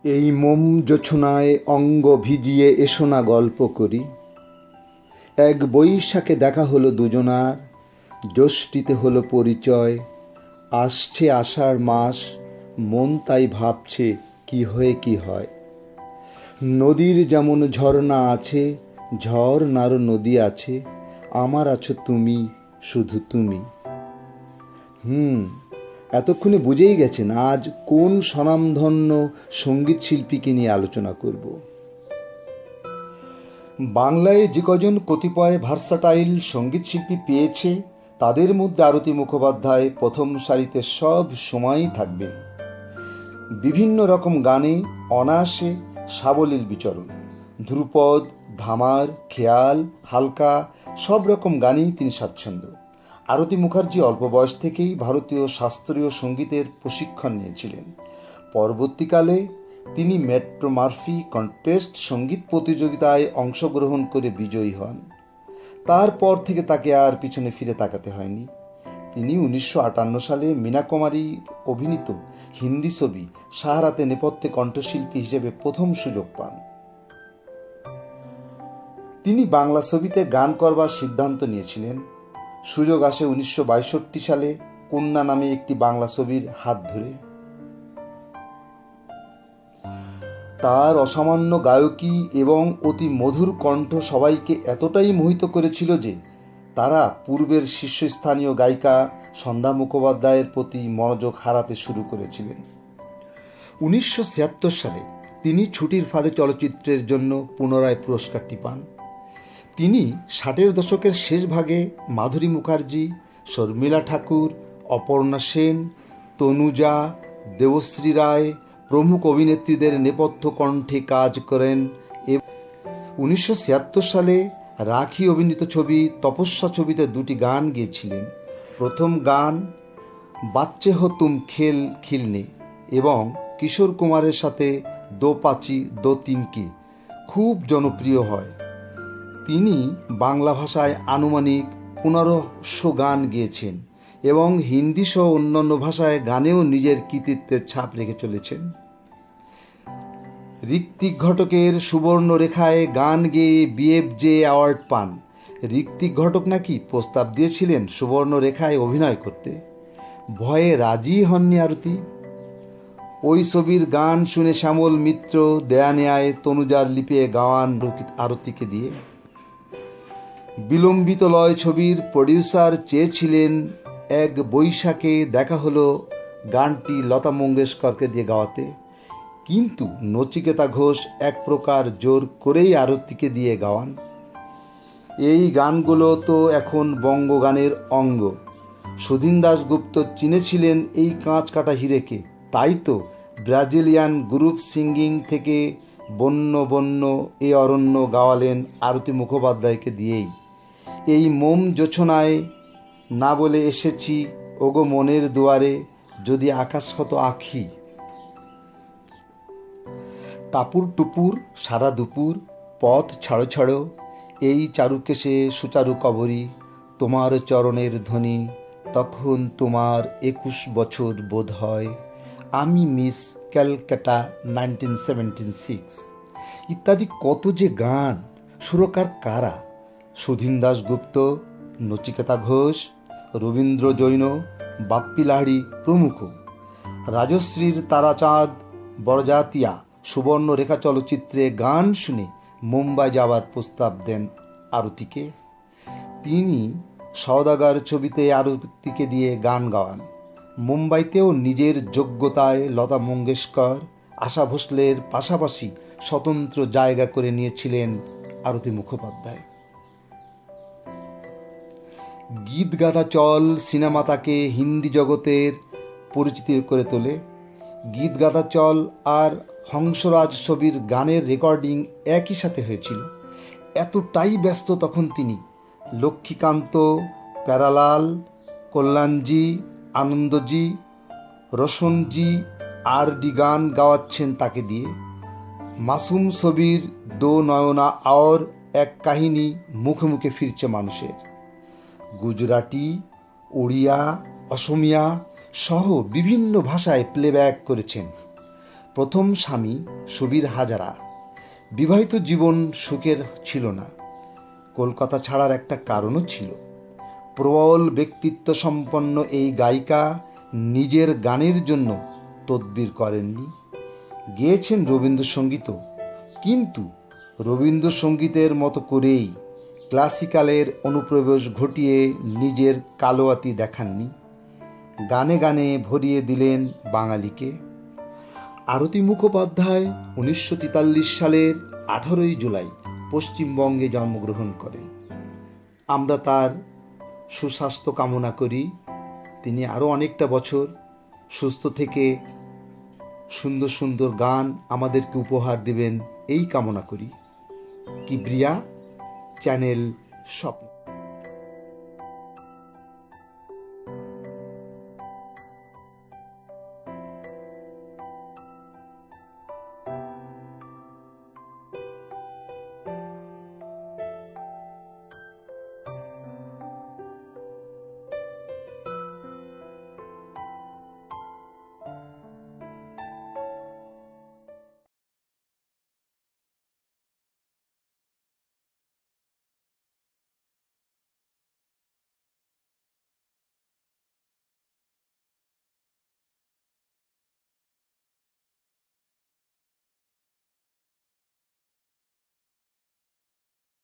এই মোম জোছনায় অঙ্গ ভিজিয়ে এসো না গল্প করি। এক বৈশাখে দেখা হলো দুজনার, জ্যৈষ্ঠীতে হলো পরিচয়। আসছে আষাঢ় মাস, মন তাই ভাবছে কি হয়ে কি হয়। নদীর যেমন ঝর্ণা আছে, ঝর্ণারও নদী আছে, আমার আছো তুমি, শুধু তুমি। এতক্ষণে বুঝেই গেছেন আজ কোন স্বনামধন্য সঙ্গীত শিল্পীকে নিয়ে আলোচনা করব। বাংলায় যে কজন কতিপয় ভার্সাটাইল সঙ্গীত শিল্পী পেয়েছে তাদের মধ্যে আরতি মুখোপাধ্যায় প্রথম সারিতে সব সময়ই থাকবেন। বিভিন্ন রকম গানে অনায়াসে সাবলীল বিচরণ, ধ্রুপদ, ধামার, খেয়াল, হালকা সব রকম গানেই তিনি স্বাচ্ছন্দ্য। আরতি মুখার্জি অল্প বয়স থেকেই ভারতীয় শাস্ত্রীয় সঙ্গীতের প্রশিক্ষণ নিয়েছিলেন। পরবর্তীকালে তিনি মেট্রো মার্ফি কন্টেস্ট সঙ্গীত প্রতিযোগিতায় অংশগ্রহণ করে বিজয়ী হন। তারপর থেকে তাকে আর পিছনে ফিরে তাকাতে হয়নি। তিনি 1958 সালে মীনা কুমারীর অভিনীত হিন্দি ছবি সাহারাতে নেপথ্যে কণ্ঠশিল্পী হিসেবে প্রথম সুযোগ পান। তিনি বাংলা ছবিতে গান করবার সিদ্ধান্ত নিয়েছিলেন। সুযোগ আসে 1962 সালে কন্যা নামে একটি বাংলা ছবির হাত ধরে। তার অসামান্য গায়কী এবং অতি মধুর কণ্ঠ সবাইকে এতটাই মোহিত করেছিল যে তারা পূর্বের শীর্ষস্থানীয় গায়িকা সন্ধ্যা মুখোপাধ্যায়ের প্রতি মনোযোগ হারাতে শুরু করেছিলেন। 1976 সালে তিনি ছুটির ফাঁদে চলচ্চিত্রের জন্য পুনরায় পুরস্কারটি পান। তিনি 60-এর দশকের শেষ ভাগে মাধুরী মুখার্জি, শর্মিলা ঠাকুর, অপর্ণা সেন, তনুজা, দেবশ্রী রায় প্রমুখ অভিনেত্রীদের নেপথ্য কণ্ঠে কাজ করেন। 1976 সালে রাখি অভিনীত ছবি তপস্যা ছবিতে দুটি গান গেয়েছিলেন। প্রথম গান বাচ্চে হো তুম খেল খিলনে এবং কিশোর কুমারের সাথে দো পাচি দো তিনকি খুব জনপ্রিয় হয়। তিনি বাংলা ভাষায় আনুমানিক 1500 গান গেয়েছেন এবং হিন্দি সহ অন্যান্য ভাষায় গানেও নিজের কৃতিত্বের ছাপ রেখে চলেছেন। ঋত্বিক ঘটকের সুবর্ণরেখায় গান গেয়ে বিএফজে অ্যাওয়ার্ড পান। ঋত্বিক ঘটক নাকি প্রস্তাব দিয়েছিলেন সুবর্ণরেখায় অভিনয় করতে। ভয়ে রাজি হননি আরতি। ওই ছবির গান শুনে শ্যামল মিত্র দেয়া নেয়ায় তনুজার লিপে গাওয়ান আরতিকে দিয়ে। বিলম্বিত লয় ছবির প্রডিউসার চেয়েছিলেন এক বৈশাখে দেখা হলো গানটি লতা মঙ্গেশকরকে দিয়ে গাওয়াতে, কিন্তু নচিকেতা ঘোষ এক প্রকার জোর করেই আরতিকে দিয়ে গাওয়ান। এই গানগুলো তো এখন বঙ্গগানের অঙ্গ। সুধীন দাশগুপ্ত চিনেছিলেন এই কাঁচ কাটা হিরেকে, তাই তো ব্রাজিলিয়ান গ্রুপ সিঙ্গিং থেকে বন্য বন্য এ অরণ্য গাওয়ালেন আরতি মুখোপাধ্যায়কে দিয়েই। এই মোম জোছনায় না বলে এসেছি ওগো মনের দুয়ারে, যদি আকাশ হতো আঁখি। টাপুর টুপুর সারা দুপুর পথ ছাড়ো ছাড়ো, এই চারুকেশে সুচারু কবরী, তোমার চরণের ধ্বনি, তখন তোমার 21 বছর বোধ হয়, আমি মিস ক্যালকাটা 1976 ইত্যাদি কত যে গান। সুরকার কারা? সুধীন দাশগুপ্ত, নচিকেতা ঘোষ, রবীন্দ্র জৈন, বাপ্পি লাহিড়ী প্রমুখ। রাজশ্রীর তারাচাঁদ বরজাতিয়া সুবর্ণরেখা চলচ্চিত্রে গান শুনে মুম্বাই যাওয়ার প্রস্তাব দেন আরতিকে। তিনি সওদাগর ছবিতে আরতিকে দিয়ে গান গাওয়ান। মুম্বাইতেও নিজের যোগ্যতায় লতা মঙ্গেশকর, আশা ভোসলের পাশাপাশি স্বতন্ত্র জায়গা করে নিয়েছিলেন আরতি মুখোপাধ্যায়। গীত গাথা চল সিনেমা তাকে হিন্দি জগতের পরিচিতি করে তোলে। গীত গাথা চল আর হংসরাজ ছবির গানের রেকর্ডিং একই সাথে হয়েছিল। এতটাই ব্যস্ত তখন তিনি। লক্ষ্মীকান্ত, প্যারালাল, কল্যাণজি, আনন্দজি, রোশনজি আর ডি গান গাওয়াচ্ছেন তাকে দিয়ে। মাসুম ছবির দো নয়না আর এক কাহিনী মুখে মুখে ফিরছে মানুষের। গুজরাটি, ওড়িয়া, অসমিয়া সহ বিভিন্ন ভাষায় প্লেব্যাক করেছেন। প্রথম স্বামী সুবীর হাজারা। বিবাহিত জীবন সুখের ছিল না। কলকাতা ছাড়ার একটা কারণও ছিল। প্রবল ব্যক্তিত্ব সম্পন্ন এই গায়িকা নিজের গানের জন্য তদবির করেননি। গেয়েছেন রবীন্দ্রসঙ্গীতও, কিন্তু রবীন্দ্রসঙ্গীতের মতো করেই ক্লাসিক্যালের অনুপ্রবেশ ঘটিয়ে নিজের কালোয়াতি দেখাননি। গানে গানে ভরিয়ে দিলেন বাঙালিকে। আরতি মুখোপাধ্যায় 1943 সালের 18 জুলাই পশ্চিমবঙ্গে জন্মগ্রহণ করেন। আমরা তার সুস্বাস্থ্য কামনা করি। তিনি আরও অনেকটা বছর সুস্থ থেকে সুন্দর সুন্দর গান আমাদেরকে উপহার দেবেন এই কামনা করি। কিবরিয়া চ্যানেল স্বপ্ন।